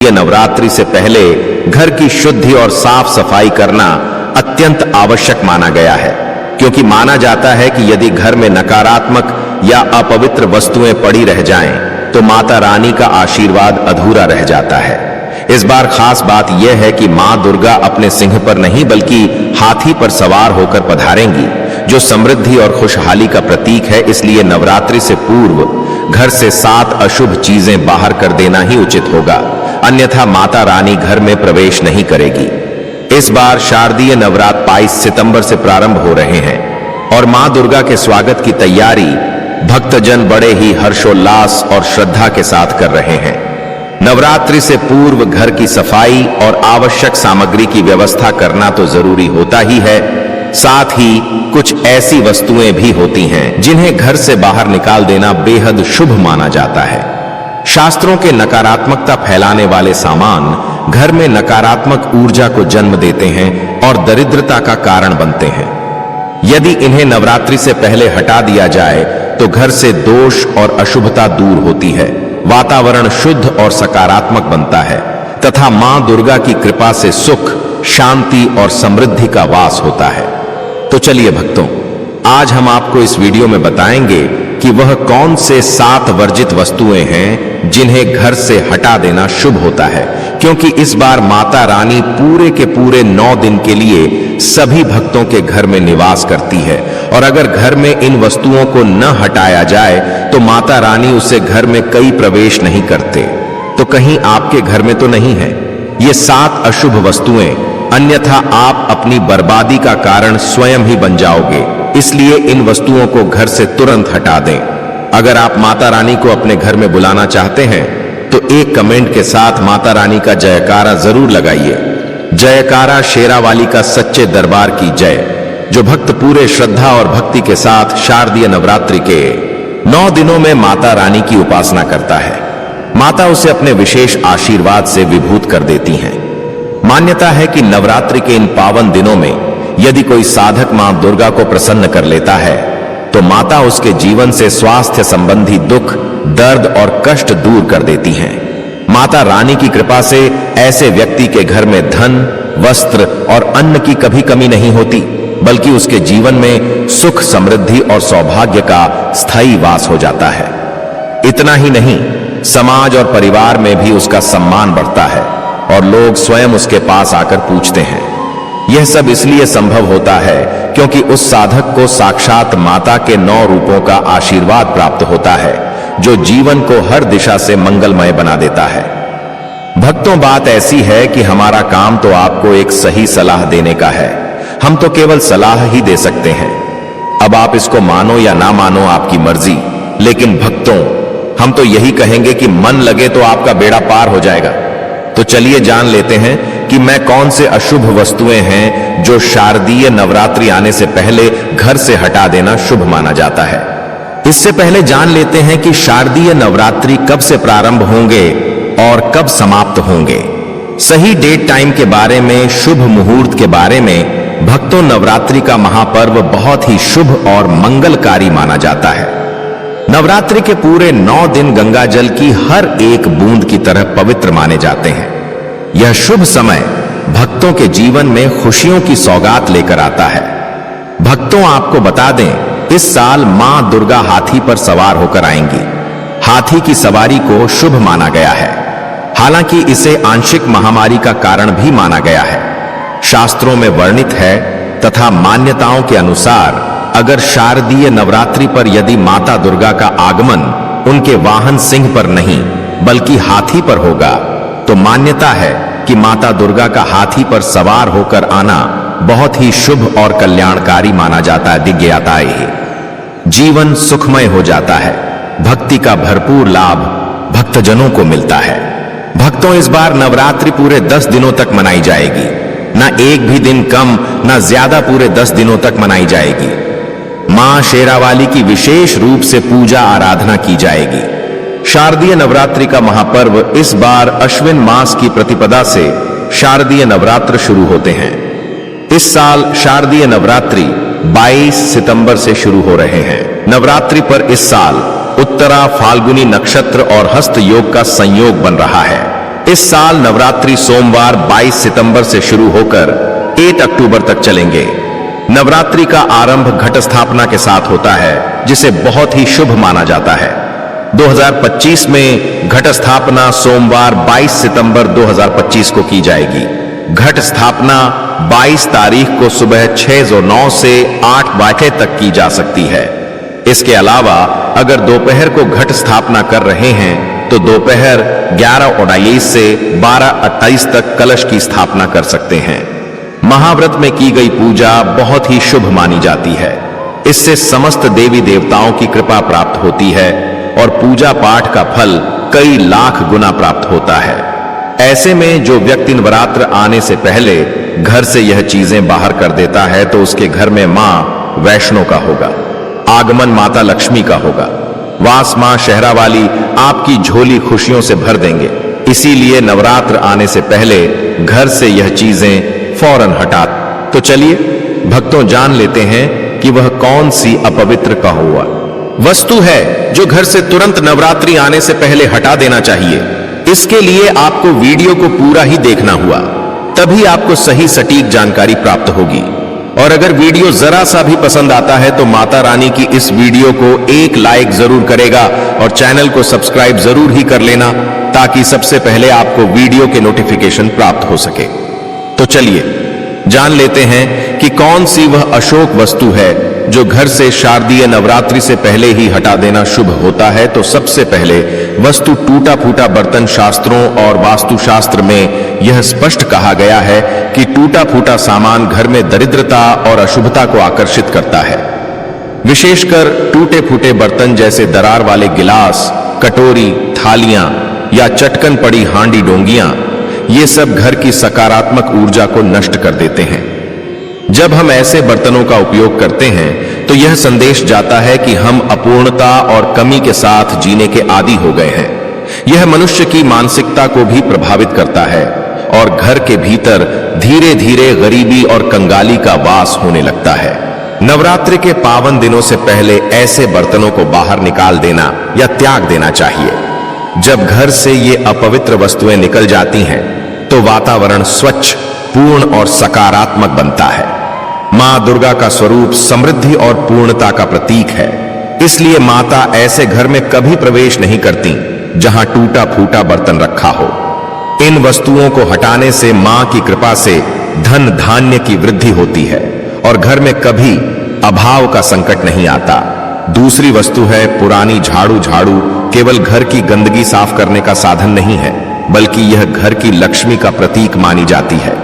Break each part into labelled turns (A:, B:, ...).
A: ये नवरात्रि से पहले घर की शुद्धि और साफ सफाई करना अत्यंत आवश्यक माना गया है, क्योंकि माना जाता है कि यदि घर में नकारात्मक या अपवित्र वस्तुएं पड़ी रह जाएं, तो माता रानी का आशीर्वाद अधूरा रह जाता है। इस बार खास बात यह है कि मां दुर्गा अपने सिंह पर नहीं बल्कि हाथी पर सवार होकर पधारेंगी, जो समृद्धि और खुशहाली का प्रतीक है। इसलिए नवरात्रि से पूर्व घर से 7 अशुभ चीजें बाहर कर देना ही उचित होगा, अन्यथा माता रानी घर में प्रवेश नहीं करेगी। इस बार शारदीय नवरात्र 22 सितंबर से प्रारंभ हो रहे हैं और मां दुर्गा के स्वागत की तैयारी भक्तजन बड़े ही हर्षोल्लास और श्रद्धा के साथ कर रहे हैं। नवरात्रि से पूर्व घर की सफाई और आवश्यक सामग्री की व्यवस्था करना तो जरूरी होता ही है, साथ ही कुछ ऐसी वस्तुएं भी होती हैं जिन्हें घर से बाहर निकाल देना बेहद शुभ माना जाता है। शास्त्रों के नकारात्मकता फैलाने वाले सामान घर में नकारात्मक ऊर्जा को जन्म देते हैं और दरिद्रता का कारण बनते हैं। यदि इन्हें नवरात्रि से पहले हटा दिया जाए तो घर से दोष और अशुभता दूर होती है, वातावरण शुद्ध और सकारात्मक बनता है तथा मां दुर्गा की कृपा से सुख, शांति और समृद्धि का वास होता है। तो चलिए भक्तों, आज हम आपको इस वीडियो में बताएंगे कि वह कौन से 7 वर्जित वस्तुएं हैं जिन्हें घर से हटा देना शुभ होता है, क्योंकि इस बार माता रानी पूरे के पूरे 9 दिन के लिए सभी भक्तों के घर में निवास करती है और अगर घर में इन वस्तुओं को न हटाया जाए तो माता रानी उसे घर में कई प्रवेश नहीं करते। तो कहीं आपके घर में तो नहीं है ये 7 अशुभ वस्तुएं, अन्यथा आप अपनी बर्बादी का कारण स्वयं ही बन जाओगे। इसलिए इन वस्तुओं को घर से तुरंत हटा दें। अगर आप माता रानी को अपने घर में बुलाना चाहते हैं तो एक कमेंट के साथ माता रानी का जयकारा जरूर लगाइए। जयकारा शेरावाली का सच्चे दरबार की जय। जो भक्त पूरे श्रद्धा और भक्ति के साथ शारदीय नवरात्रि के 9 दिनों में माता रानी की उपासना करता है, माता उसे अपने विशेष आशीर्वाद से विभूत कर देती हैं। मान्यता है कि नवरात्रि के इन पावन दिनों में यदि कोई साधक मां दुर्गा को प्रसन्न कर लेता है तो माता उसके जीवन से स्वास्थ्य संबंधी दुख, दर्द और कष्ट दूर कर देती हैं। माता रानी की कृपा से ऐसे व्यक्ति के घर में धन, वस्त्र और अन्न की कभी कमी नहीं होती, बल्कि उसके जीवन में सुख, समृद्धि और सौभाग्य का स्थायी वास हो जाता है। इतना ही नहीं, समाज और परिवार में भी उसका सम्मान बढ़ता है और लोग स्वयं उसके पास आकर पूछते हैं। यह सब इसलिए संभव होता है क्योंकि उस साधक को साक्षात माता के 9 रूपों का आशीर्वाद प्राप्त होता है, जो जीवन को हर दिशा से मंगलमय बना देता है। भक्तों, बात ऐसी है कि हमारा काम तो आपको एक सही सलाह देने का है। हम तो केवल सलाह ही दे सकते हैं। अब आप इसको मानो या ना मानो, आपकी मर्जी। लेकिन भक्तों, हम तो यही कहेंगे कि मन लगे तो आपका बेड़ा पार हो जाएगा। तो चलिए जान लेते हैं कि मैं कौन से अशुभ वस्तुएं हैं जो शारदीय नवरात्रि आने से पहले घर से हटा देना शुभ माना जाता है। इससे पहले जान लेते हैं कि शारदीय नवरात्रि कब से प्रारंभ होंगे और कब समाप्त होंगे। सही डेट टाइम के बारे में, शुभ मुहूर्त के बारे में भक्तों, नवरात्रि का महापर्व बहुत ही शुभ और मंगलकारी माना जाता है। नवरात्रि के पूरे 9 दिन गंगा जल की हर एक बूंद की तरह पवित्र माने जाते हैं। यह शुभ समय भक्तों के जीवन में खुशियों की सौगात लेकर आता है। भक्तों, आपको बता दें, इस साल मां दुर्गा हाथी पर सवार होकर आएंगी। हाथी की सवारी को शुभ माना गया है, हालांकि इसे आंशिक महामारी का कारण भी माना गया है। शास्त्रों में वर्णित है तथा मान्यताओं के अनुसार अगर शारदीय नवरात्रि पर यदि माता दुर्गा का आगमन उनके वाहन सिंह पर नहीं बल्कि हाथी पर होगा तो मान्यता है कि माता दुर्गा का हाथी पर सवार होकर आना बहुत ही शुभ और कल्याणकारी माना जाता है। दिव्यताएं ही जीवन सुखमय हो जाता है। भक्ति का भरपूर लाभ भक्तजनों को मिलता है। भक्तों, इस बार नवरात्रि पूरे 10 दिनों तक मनाई जाएगी। ना एक भी दिन कम, ना ज्यादा, पूरे 10 दिनों तक मनाई जाएगी। मां शेरावाली की विशेष रूप से पूजा आराधना की जाएगी। शारदीय नवरात्रि का महापर्व इस बार अश्विन मास की प्रतिपदा से शारदीय नवरात्र शुरू होते हैं। इस साल शारदीय नवरात्रि 22 सितंबर से शुरू हो रहे हैं। नवरात्रि पर इस साल उत्तरा फाल्गुनी नक्षत्र और हस्त योग का संयोग बन रहा है। इस साल नवरात्रि सोमवार 22 सितंबर से शुरू होकर 8 अक्टूबर तक चलेंगे। नवरात्रि का आरंभ घट स्थापना के साथ होता है, जिसे बहुत ही शुभ माना जाता है। 2025 में घट स्थापना सोमवार 22 सितंबर 2025 को की जाएगी। घट स्थापना 22 तारीख को सुबह 6:09 से 8 बजे तक की जा सकती है। इसके अलावा अगर दोपहर को घट स्थापना कर रहे हैं तो दोपहर 11:29 से 12:28 तक कलश की स्थापना कर सकते हैं। महाव्रत में की गई पूजा बहुत ही शुभ मानी जाती है। इससे समस्त देवी देवताओं की कृपा प्राप्त होती है और पूजा पाठ का फल कई लाख गुना प्राप्त होता है। ऐसे में जो व्यक्ति नवरात्र आने से पहले घर से यह चीजें बाहर कर देता है तो उसके घर में मां वैष्णो का होगा, आगमन माता लक्ष्मी का होगा, वास मां शहरा वाली आपकी झोली खुशियों से भर देंगे। इसीलिए नवरात्र आने से पहले घर से यह चीजें फौरन हटा। तो चलिए भक्तों जान लेते हैं कि वह कौन सी अपवित्र का हुआ वस्तु है जो घर से तुरंत नवरात्रि आने से पहले हटा देना चाहिए। इसके लिए आपको वीडियो को पूरा ही देखना हुआ, तभी आपको सही सटीक जानकारी प्राप्त होगी। और अगर वीडियो जरा सा भी पसंद आता है तो माता रानी की इस वीडियो को एक लाइक जरूर करेगा और चैनल को सब्सक्राइब जरूर ही कर लेना, ताकि सबसे पहले आपको वीडियो के नोटिफिकेशन प्राप्त हो सके। तो चलिए जान लेते हैं कि कौन सी वह अशोक वस्तु है जो घर से शारदीय नवरात्रि से पहले ही हटा देना शुभ होता है। तो सबसे पहले वस्तु टूटा फूटा बर्तन। शास्त्रों और वास्तुशास्त्र में यह स्पष्ट कहा गया है कि टूटा फूटा सामान घर में दरिद्रता और अशुभता को आकर्षित करता है। विशेषकर टूटे फूटे बर्तन जैसे दरार वाले गिलास, कटोरी, थालियां या चटकन पड़ी हांडी डोंगियां, ये सब घर की सकारात्मक ऊर्जा को नष्ट कर देते हैं। जब हम ऐसे बर्तनों का उपयोग करते हैं तो यह संदेश जाता है कि हम अपूर्णता और कमी के साथ जीने के आदी हो गए हैं। यह मनुष्य की मानसिकता को भी प्रभावित करता है और घर के भीतर धीरे धीरे गरीबी और कंगाली का वास होने लगता है। नवरात्रि के पावन दिनों से पहले ऐसे बर्तनों को बाहर निकाल देना या त्याग देना चाहिए। जब घर से ये अपवित्र वस्तुएं निकल जाती हैं तो वातावरण स्वच्छ, पूर्ण और सकारात्मक बनता है। मां दुर्गा का स्वरूप समृद्धि और पूर्णता का प्रतीक है। इसलिए माता ऐसे घर में कभी प्रवेश नहीं करती जहां टूटा फूटा बर्तन रखा हो। इन वस्तुओं को हटाने से मां की कृपा से धन धान्य की वृद्धि होती है और घर में कभी अभाव का संकट नहीं आता। दूसरी वस्तु है पुरानी झाड़ू। झाड़ू केवल घर की गंदगी साफ करने का साधन नहीं है, बल्कि यह घर की लक्ष्मी का प्रतीक मानी जाती है।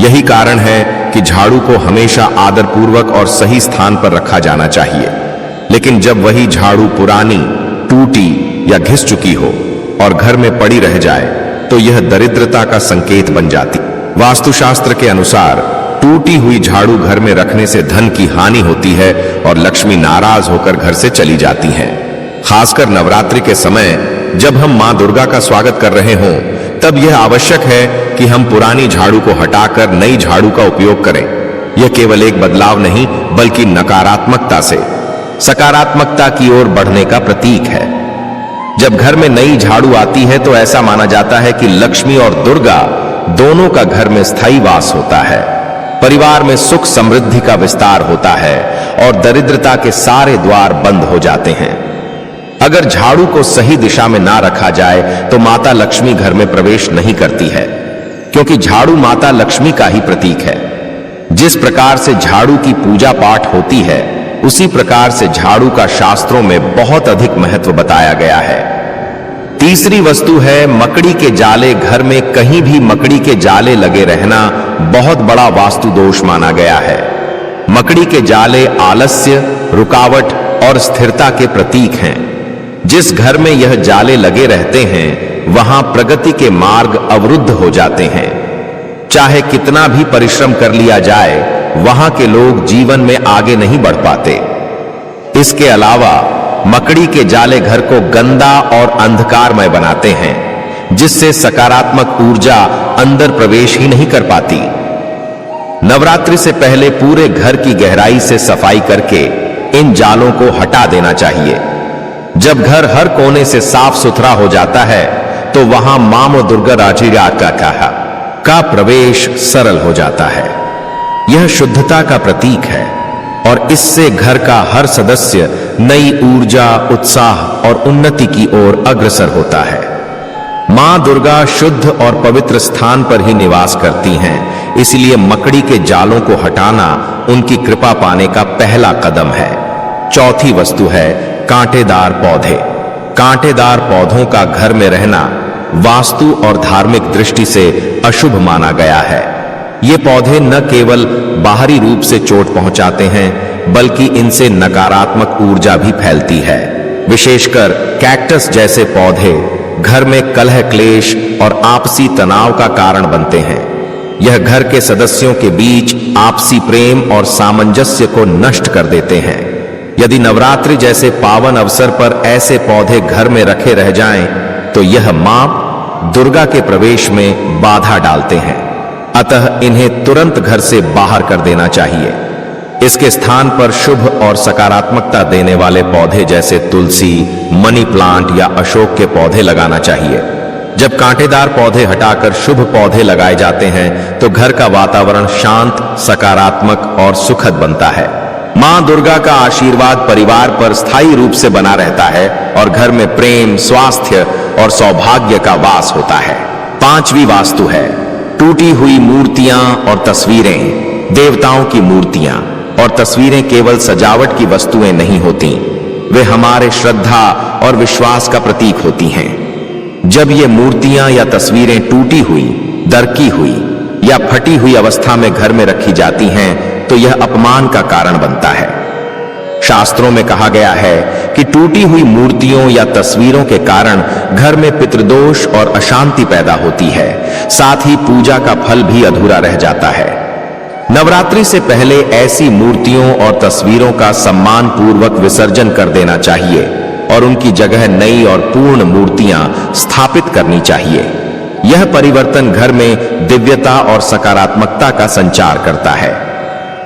A: यही कारण है कि झाड़ू को हमेशा आदरपूर्वक और सही स्थान पर रखा जाना चाहिए। लेकिन जब वही झाड़ू पुरानी, टूटी या घिस चुकी हो और घर में पड़ी रह जाए तो यह दरिद्रता का संकेत बन जाती। वास्तुशास्त्र के अनुसार टूटी हुई झाड़ू घर में रखने से धन की हानि होती है और लक्ष्मी नाराज होकर घर से चली जाती हैं। खासकर नवरात्रि के समय जब हम मां दुर्गा का स्वागत कर रहे हों, तब यह आवश्यक है कि हम पुरानी झाड़ू को हटाकर नई झाड़ू का उपयोग करें। यह केवल एक बदलाव नहीं, बल्कि नकारात्मकता से सकारात्मकता की ओर बढ़ने का प्रतीक है। जब घर में नई झाड़ू आती है तो ऐसा माना जाता है कि लक्ष्मी और दुर्गा दोनों का घर में स्थायी वास होता है। परिवार में सुख समृद्धि का विस्तार होता है और दरिद्रता के सारे द्वार बंद हो जाते हैं। अगर झाड़ू को सही दिशा में ना रखा जाए तो माता लक्ष्मी घर में प्रवेश नहीं करती है, क्योंकि झाड़ू माता लक्ष्मी का ही प्रतीक है। जिस प्रकार से झाड़ू की पूजा पाठ होती है, उसी प्रकार से झाड़ू का शास्त्रों में बहुत अधिक महत्व बताया गया है। तीसरी वस्तु है मकड़ी के जाले। घर में कहीं भी मकड़ी के जाले लगे रहना बहुत बड़ा वास्तु दोष माना गया है। मकड़ी के जाले आलस्य, रुकावट और स्थिरता के प्रतीक हैं। जिस घर में यह जाले लगे रहते हैं वहां प्रगति के मार्ग अवरुद्ध हो जाते हैं। चाहे कितना भी परिश्रम कर लिया जाए, वहां के लोग जीवन में आगे नहीं बढ़ पाते। इसके अलावा मकड़ी के जाले घर को गंदा और अंधकारमय बनाते हैं, जिससे सकारात्मक ऊर्जा अंदर प्रवेश ही नहीं कर पाती। नवरात्रि से पहले पूरे घर की गहराई से सफाई करके इन जालों को हटा देना चाहिए। जब घर हर कोने से साफ सुथरा हो जाता है तो वहां मामो दुर्गा राजिया का प्रवेश सरल हो जाता है। यह शुद्धता का प्रतीक है और इससे घर का हर सदस्य नई ऊर्जा, उत्साह और उन्नति की ओर अग्रसर होता है। मां दुर्गा शुद्ध और पवित्र स्थान पर ही निवास करती हैं, इसलिए मकड़ी के जालों को हटाना उनकी कृपा पाने का पहला कदम है। चौथी वस्तु है कांटेदार पौधे। कांटेदार पौधों का घर में रहना वास्तु और धार्मिक दृष्टि से अशुभ माना गया है। ये पौधे न केवल बाहरी रूप से चोट पहुंचाते हैं, बल्कि इनसे नकारात्मक ऊर्जा भी फैलती है। विशेषकर कैक्टस जैसे पौधे घर में कलह, क्लेश और आपसी तनाव का कारण बनते हैं। यह घर के सदस्यों के बीच आपसी प्रेम और सामंजस्य को नष्ट कर देते हैं। यदि नवरात्रि जैसे पावन अवसर पर ऐसे पौधे घर में रखे रह जाएं, तो यह मां दुर्गा के प्रवेश में बाधा डालते हैं। अतः इन्हें तुरंत घर से बाहर कर देना चाहिए। इसके स्थान पर शुभ और सकारात्मकता देने वाले पौधे जैसे तुलसी, मनी प्लांट या अशोक के पौधे लगाना चाहिए। जब कांटेदार पौधे हटाकर शुभ पौधे लगाए जाते हैं, तो घर का वातावरण शांत, सकारात्मक और सुखद बनता है। मां दुर्गा का आशीर्वाद परिवार पर स्थायी रूप से बना रहता है और घर में प्रेम, स्वास्थ्य और सौभाग्य का वास होता है। पांचवी वास्तु है टूटी हुई मूर्तियां और तस्वीरें। देवताओं की मूर्तियां और तस्वीरें केवल सजावट की वस्तुएं नहीं होती, वे हमारे श्रद्धा और विश्वास का प्रतीक होती हैं। जब ये मूर्तियां या तस्वीरें टूटी हुई, दरकी हुई या फटी हुई अवस्था में घर में रखी जाती हैं, तो यह अपमान का कारण बनता है। शास्त्रों में कहा गया है कि टूटी हुई मूर्तियों या तस्वीरों के कारण घर में पितृदोष और अशांति पैदा होती है, साथ ही पूजा का फल भी अधूरा रह जाता है। नवरात्रि से पहले ऐसी मूर्तियों और तस्वीरों का सम्मान पूर्वक विसर्जन कर देना चाहिए और उनकी जगह नई और पूर्ण मूर्तियां स्थापित करनी चाहिए। यह परिवर्तन घर में दिव्यता और सकारात्मकता का संचार करता है।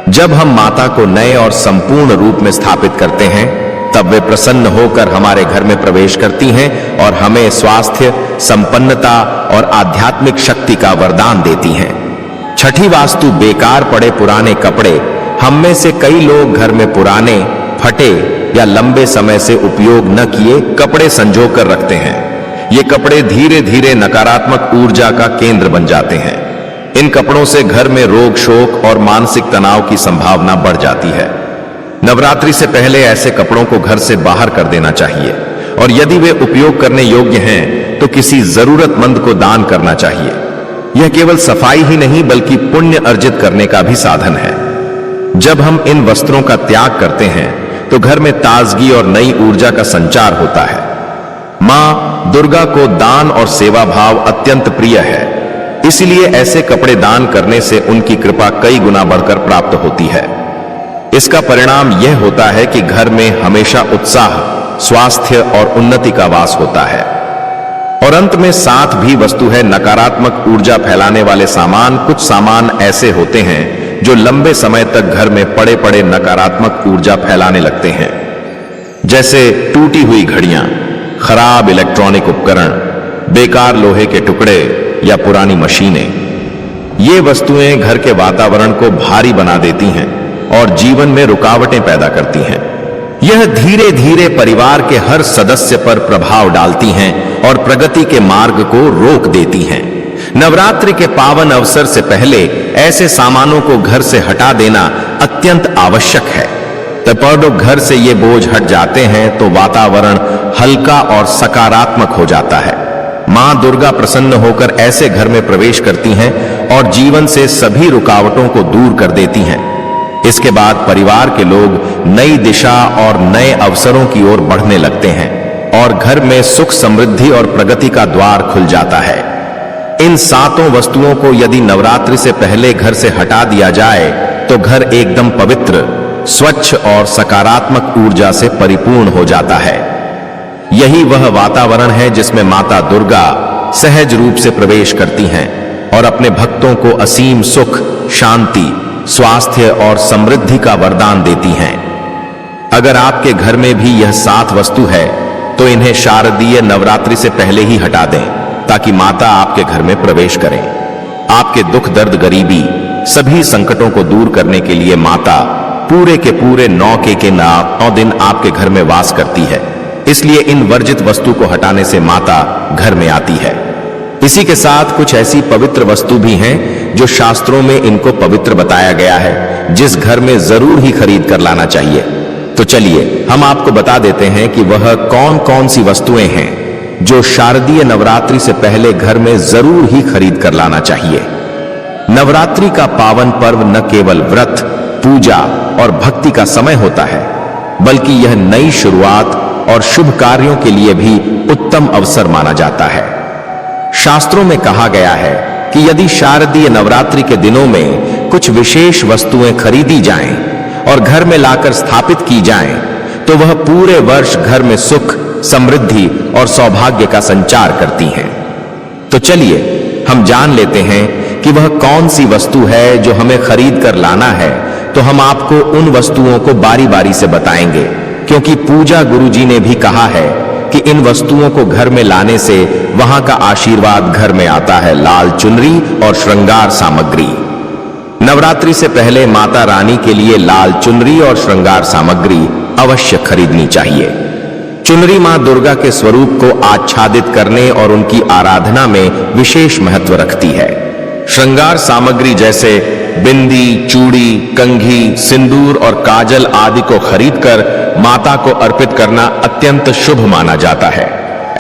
A: जब हम माता को नए और संपूर्ण रूप में स्थापित करते हैं, तब वे प्रसन्न होकर हमारे घर में प्रवेश करती हैं और हमें स्वास्थ्य, संपन्नता और आध्यात्मिक शक्ति का वरदान देती हैं। छठी वास्तु बेकार पड़े पुराने कपड़े। हम में से कई लोग घर में पुराने, फटे या लंबे समय से उपयोग न किए कपड़े संजो कर रखते हैं। ये कपड़े धीरे धीरे नकारात्मक ऊर्जा का केंद्र बन जाते हैं। इन कपड़ों से घर में रोग, शोक और मानसिक तनाव की संभावना बढ़ जाती है। नवरात्रि से पहले ऐसे कपड़ों को घर से बाहर कर देना चाहिए और यदि वे उपयोग करने योग्य हैं, तो किसी जरूरतमंद को दान करना चाहिए। यह केवल सफाई ही नहीं, बल्कि पुण्य अर्जित करने का भी साधन है। जब हम इन वस्त्रों का त्याग करते हैं, तो घर में ताजगी और नई ऊर्जा का संचार होता है। मां दुर्गा को दान और सेवा भाव अत्यंत प्रिय है, इसलिए ऐसे कपड़े दान करने से उनकी कृपा कई गुना बढ़कर प्राप्त होती है। इसका परिणाम यह होता है कि घर में हमेशा उत्साह, स्वास्थ्य और उन्नति का वास होता है। और अंत में साथ भी वस्तु है नकारात्मक ऊर्जा फैलाने वाले सामान। कुछ सामान ऐसे होते हैं जो लंबे समय तक घर में पड़े पड़े नकारात्मक ऊर्जा फैलाने लगते हैं, जैसे टूटी हुई घड़ियां, खराब इलेक्ट्रॉनिक उपकरण, बेकार लोहे के टुकड़े या पुरानी मशीनें। ये वस्तुएं घर के वातावरण को भारी बना देती हैं और जीवन में रुकावटें पैदा करती हैं। यह धीरे धीरे परिवार के हर सदस्य पर प्रभाव डालती हैं और प्रगति के मार्ग को रोक देती हैं। नवरात्रि के पावन अवसर से पहले ऐसे सामानों को घर से हटा देना अत्यंत आवश्यक है। तब घर से ये बोझ हट जाते हैं तो वातावरण हल्का और सकारात्मक हो जाता है। मां दुर्गा प्रसन्न होकर ऐसे घर में प्रवेश करती हैं और जीवन से सभी रुकावटों को दूर कर देती हैं। इसके बाद परिवार के लोग नई दिशा और नए अवसरों की ओर बढ़ने लगते हैं और घर में सुख, समृद्धि और प्रगति का द्वार खुल जाता है। इन सातों वस्तुओं को यदि नवरात्रि से पहले घर से हटा दिया जाए, तो घर एकदम पवित्र, स्वच्छ और सकारात्मक ऊर्जा से परिपूर्ण हो जाता है। यही वह वातावरण है जिसमें माता दुर्गा सहज रूप से प्रवेश करती हैं और अपने भक्तों को असीम सुख, शांति, स्वास्थ्य और समृद्धि का वरदान देती हैं। अगर आपके घर में भी यह 7 वस्तु है, तो इन्हें शारदीय नवरात्रि से पहले ही हटा दें। ताकि माता आपके घर में प्रवेश करें। आपके दुख दर्द गरीबी सभी संकटों को दूर करने के लिए माता पूरे के पूरे 9 दिन आपके घर में वास करती है। इसलिए इन वर्जित वस्तु को हटाने से माता घर में आती है। इसी के साथ कुछ ऐसी पवित्र वस्तु भी हैं जो शास्त्रों में इनको पवित्र बताया गया है, जिस घर में जरूर ही खरीद कर लाना चाहिए। तो चलिए हम आपको बता देते हैं कि वह कौन कौन सी वस्तुएं हैं जो शारदीय नवरात्रि से पहले घर में जरूर ही खरीद कर लाना चाहिए। नवरात्रि का पावन पर्व न केवल व्रत, पूजा और भक्ति का समय होता है, बल्कि यह नई शुरुआत और शुभ कार्यों के लिए भी उत्तम अवसर माना जाता है। शास्त्रों में कहा गया है कि यदि शारदीय नवरात्रि के दिनों में कुछ विशेष वस्तुएं खरीदी जाएं और घर में लाकर स्थापित की जाएं, तो वह पूरे वर्ष घर में सुख, समृद्धि और सौभाग्य का संचार करती हैं। तो चलिए हम जान लेते हैं कि वह कौन सी वस्तु है जो हमें खरीद कर लाना है। तो हम आपको उन वस्तुओं को बारी बारी से बताएंगे, क्योंकि पूजा गुरुजी ने भी कहा है कि इन वस्तुओं को घर में लाने से वहां का आशीर्वाद घर में आता है। लाल चुनरी और श्रृंगार सामग्री। नवरात्रि से पहले माता रानी के लिए लाल चुनरी और श्रृंगार सामग्री अवश्य खरीदनी चाहिए। चुनरी मां दुर्गा के स्वरूप को आच्छादित करने और उनकी आराधना में विशेष महत्व रखती है। श्रृंगार सामग्री जैसे बिंदी, चूड़ी, कंघी, सिंदूर और काजल आदि को खरीदकर माता को अर्पित करना अत्यंत शुभ माना जाता है।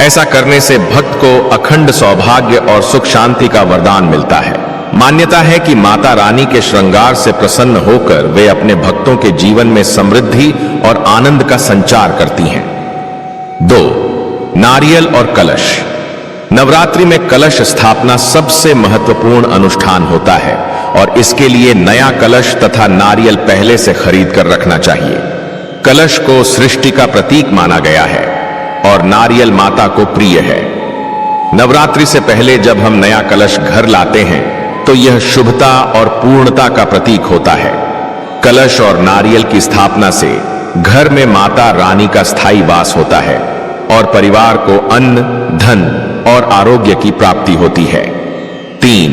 A: ऐसा करने से भक्त को अखंड सौभाग्य और सुख शांति का वरदान मिलता है। मान्यता है कि माता रानी के श्रृंगार से प्रसन्न होकर वे अपने भक्तों के जीवन में समृद्धि और आनंद का संचार करती हैं। 2. नारियल और कलश। नवरात्रि में कलश स्थापना सबसे महत्वपूर्ण अनुष्ठान होता है और इसके लिए नया कलश तथा नारियल पहले से खरीद कर रखना चाहिए। कलश को सृष्टि का प्रतीक माना गया है और नारियल माता को प्रिय है। नवरात्रि से पहले जब हम नया कलश घर लाते हैं तो यह शुभता और पूर्णता का प्रतीक होता है। कलश और नारियल की स्थापना से घर में माता रानी का स्थायी वास होता है और परिवार को अन्न, धन और आरोग्य की प्राप्ति होती है। 3.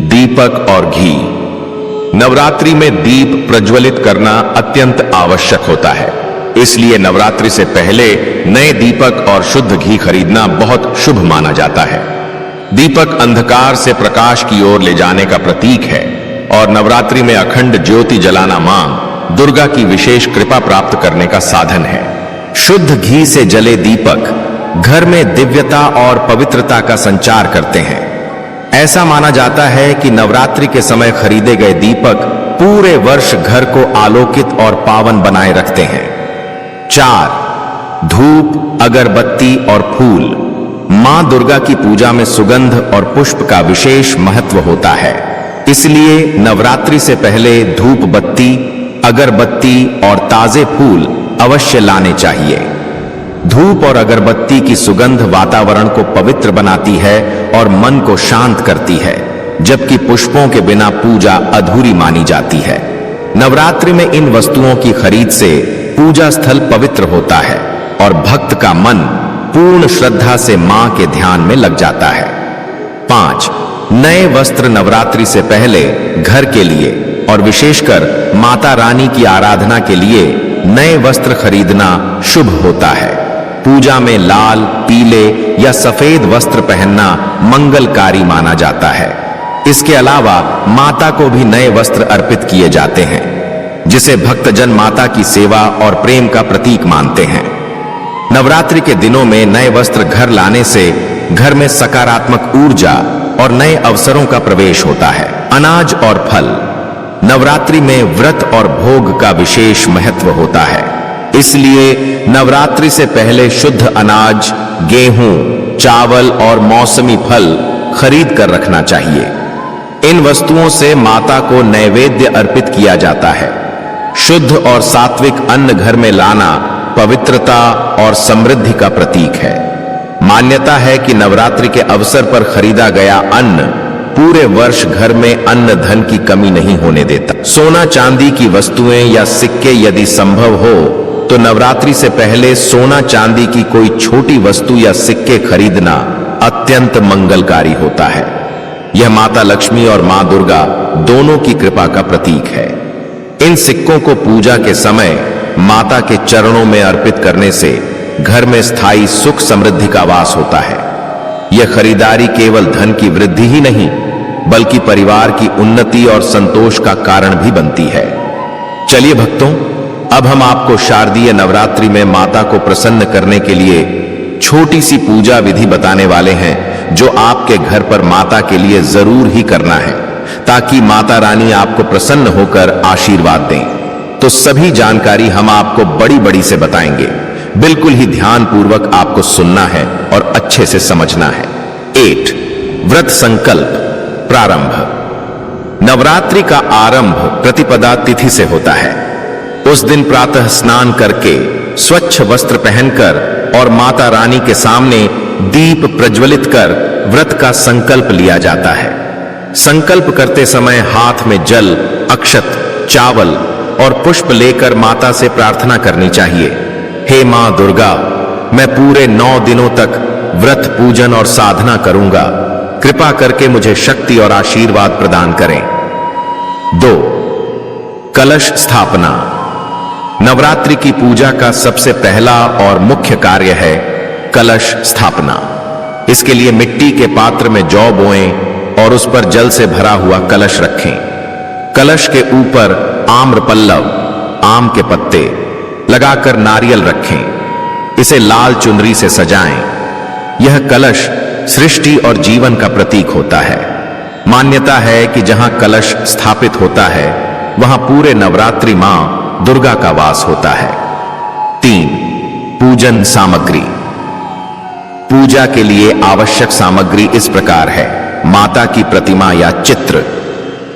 A: दीपक और घी। नवरात्रि में दीप प्रज्वलित करना अत्यंत आवश्यक होता है। इसलिए नवरात्रि से पहले नए दीपक और शुद्ध घी खरीदना बहुत शुभ माना जाता है। दीपक अंधकार से प्रकाश की ओर ले जाने का प्रतीक है और नवरात्रि में अखंड ज्योति जलाना मां दुर्गा की विशेष कृपा प्राप्त करने का साधन है। शुद्ध घी से जले दीपक घर में दिव्यता और पवित्रता का संचार करते हैं। ऐसा माना जाता है कि नवरात्रि के समय खरीदे गए दीपक पूरे वर्ष घर को आलोकित और पावन बनाए रखते हैं। 4. धूप, अगरबत्ती और फूल। मां दुर्गा की पूजा में सुगंध और पुष्प का विशेष महत्व होता है। इसलिए नवरात्रि से पहले धूप बत्ती, अगरबत्ती और ताजे फूल अवश्य लाने चाहिए। धूप और अगरबत्ती की सुगंध वातावरण को पवित्र बनाती है और मन को शांत करती है, जबकि पुष्पों के बिना पूजा अधूरी मानी जाती है। नवरात्रि में इन वस्तुओं की खरीद से पूजा स्थल पवित्र होता है और भक्त का मन पूर्ण श्रद्धा से मां के ध्यान में लग जाता है। 5. नए वस्त्र। नवरात्रि से पहले घर के लिए और विशेषकर माता रानी की आराधना के लिए नए वस्त्र खरीदना शुभ होता है। पूजा में लाल, पीले या सफेद वस्त्र पहनना मंगलकारी माना जाता है। इसके अलावा माता को भी नए वस्त्र अर्पित किए जाते हैं, जिसे भक्तजन माता की सेवा और प्रेम का प्रतीक मानते हैं। नवरात्रि के दिनों में नए वस्त्र घर लाने से घर में सकारात्मक ऊर्जा और नए अवसरों का प्रवेश होता है। अनाज और फल। नवरात्रि में व्रत और भोग का विशेष महत्व होता है। इसलिए नवरात्रि से पहले शुद्ध अनाज, गेहूं, चावल और मौसमी फल खरीद कर रखना चाहिए। इन वस्तुओं से माता को नैवेद्य अर्पित किया जाता है। शुद्ध और सात्विक अन्न घर में लाना पवित्रता और समृद्धि का प्रतीक है। मान्यता है कि नवरात्रि के अवसर पर खरीदा गया अन्न पूरे वर्ष घर में अन्न धन की कमी नहीं होने देता। सोना चांदी की वस्तुएं या सिक्के यदि संभव हो तो नवरात्रि से पहले सोना चांदी की कोई छोटी वस्तु या सिक्के खरीदना अत्यंत मंगलकारी होता है। यह माता लक्ष्मी और मां दुर्गा दोनों की कृपा का प्रतीक है। इन सिक्कों को पूजा के समय माता के चरणों में अर्पित करने से घर में स्थायी सुख समृद्धि का वास होता है। यह खरीदारी केवल धन की वृद्धि ही नहीं बल्कि परिवार की उन्नति और संतोष का कारण भी बनती है। चलिए भक्तों, अब हम आपको शारदीय नवरात्रि में माता को प्रसन्न करने के लिए छोटी सी पूजा विधि बताने वाले हैं जो आपके घर पर माता के लिए जरूर ही करना है ताकि माता रानी आपको प्रसन्न होकर आशीर्वाद दें। तो सभी जानकारी हम आपको बड़ी बड़ी से बताएंगे। बिल्कुल ही ध्यान पूर्वक आपको सुनना है और अच्छे से समझना है। 8 व्रत संकल्प प्रारंभ। नवरात्रि का आरंभ प्रतिपदा तिथि से होता है। उस दिन प्रातः स्नान करके स्वच्छ वस्त्र पहनकर और माता रानी के सामने दीप प्रज्वलित कर व्रत का संकल्प लिया जाता है। संकल्प करते समय हाथ में जल, अक्षत, चावल और पुष्प लेकर माता से प्रार्थना करनी चाहिए। हे मां दुर्गा, मैं पूरे 9 दिनों तक व्रत, पूजन और साधना करूंगा। कृपा करके मुझे शक्ति और आशीर्वाद प्रदान करें। 2 कलश स्थापना। नवरात्रि की पूजा का सबसे पहला और मुख्य कार्य है कलश स्थापना। इसके लिए मिट्टी के पात्र में जौ बोएं और उस पर जल से भरा हुआ कलश रखें। कलश के ऊपर आम्र पल्लव, आम के पत्ते लगाकर नारियल रखें। इसे लाल चुनरी से सजाएं। यह कलश सृष्टि और जीवन का प्रतीक होता है। मान्यता है कि जहां कलश स्थापित होता है वहां पूरे नवरात्रि मां दुर्गा का वास होता है। 3 पूजन सामग्री। पूजा के लिए आवश्यक सामग्री इस प्रकार है: माता की प्रतिमा या चित्र,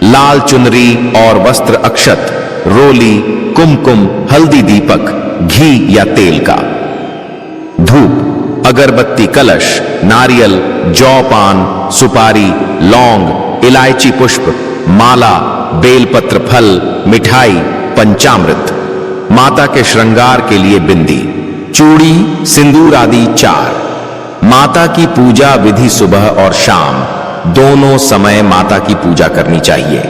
A: लाल चुनरी और वस्त्र, अक्षत, रोली, कुमकुम, हल्दी, दीपक, घी या तेल का, धूप, अगरबत्ती, कलश, नारियल, जौ, पान, सुपारी, लौंग, इलायची पुष्प, माला, बेलपत्र, फल, मिठाई, पंचामृत। माता के श्रृंगार के लिए बिंदी, चूड़ी, सिंदूर आदि 4। माता की पूजा विधि सुबह और शाम दोनों समय माता की पूजा करनी चाहिए।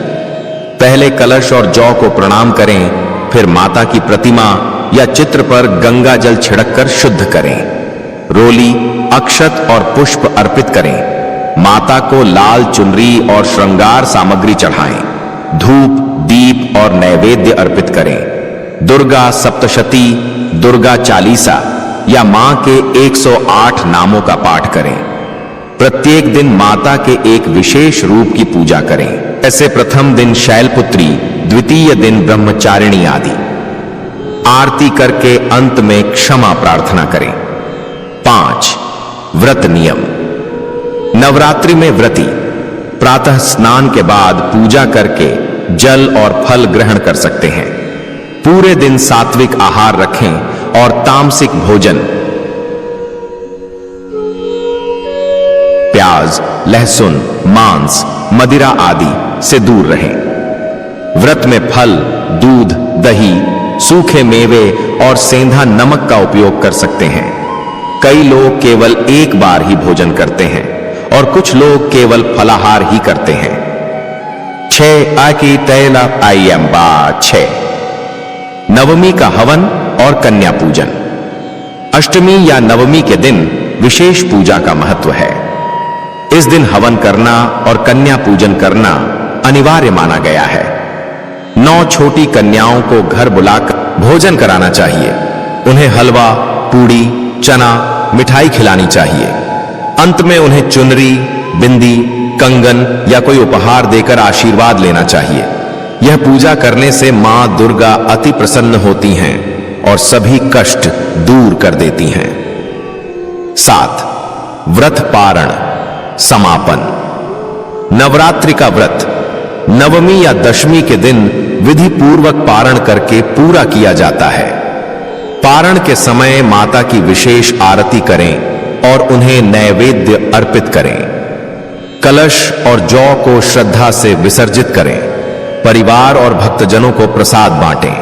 A: पहले कलश और जौ को प्रणाम करें, फिर माता की प्रतिमा या चित्र पर गंगा जल छिड़ककर शुद्ध करें। रोली, अक्षत और पुष्प अर्पित करें। माता को लाल चुनरी और श्रृंगार सामग्री चढ़ाएं। धूप, दीप और नैवेद्य अर्पित करें। दुर्गा सप्तशती, दुर्गा चालीसा या मां के 108 नामों का पाठ करें। प्रत्येक दिन माता के एक विशेष रूप की पूजा करें। ऐसे प्रथम दिन शैलपुत्री, द्वितीय दिन ब्रह्मचारिणी आदि। आरती करके अंत में क्षमा प्रार्थना करें। 5 व्रत नियम। नवरात्रि में व्रती प्रातः स्नान के बाद पूजा करके जल और फल ग्रहण कर सकते हैं। पूरे दिन सात्विक आहार रखें और तामसिक भोजन, प्याज, लहसुन, मांस, मदिरा आदि से दूर रहें। व्रत में फल, दूध, दही, सूखे मेवे और सेंधा नमक का उपयोग कर सकते हैं। कई लोग केवल एक बार ही भोजन करते हैं और कुछ लोग केवल फलाहार ही करते हैं। 6 नवमी का हवन और कन्या पूजन। अष्टमी या नवमी के दिन विशेष पूजा का महत्व है। इस दिन हवन करना और कन्या पूजन करना अनिवार्य माना गया है। 9 छोटी कन्याओं को घर बुलाकर भोजन कराना चाहिए। उन्हें हलवा, पूड़ी, चना, मिठाई खिलानी चाहिए। अंत में उन्हें चुनरी, बिंदी, कंगन या कोई उपहार देकर आशीर्वाद लेना चाहिए। यह पूजा करने से मां दुर्गा अति प्रसन्न होती हैं और सभी कष्ट दूर कर देती हैं। 7 व्रत पारण समापन। नवरात्रि का व्रत नवमी या दशमी के दिन विधि पूर्वक पारण करके पूरा किया जाता है। पारण के समय माता की विशेष आरती करें और उन्हें नैवेद्य अर्पित करें। कलश और जौ को श्रद्धा से विसर्जित करें। परिवार और भक्तजनों को प्रसाद बांटें।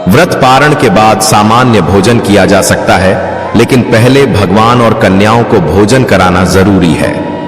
A: व्रत पारण के बाद सामान्य भोजन किया जा सकता है लेकिन पहले भगवान और कन्याओं को भोजन कराना जरूरी है।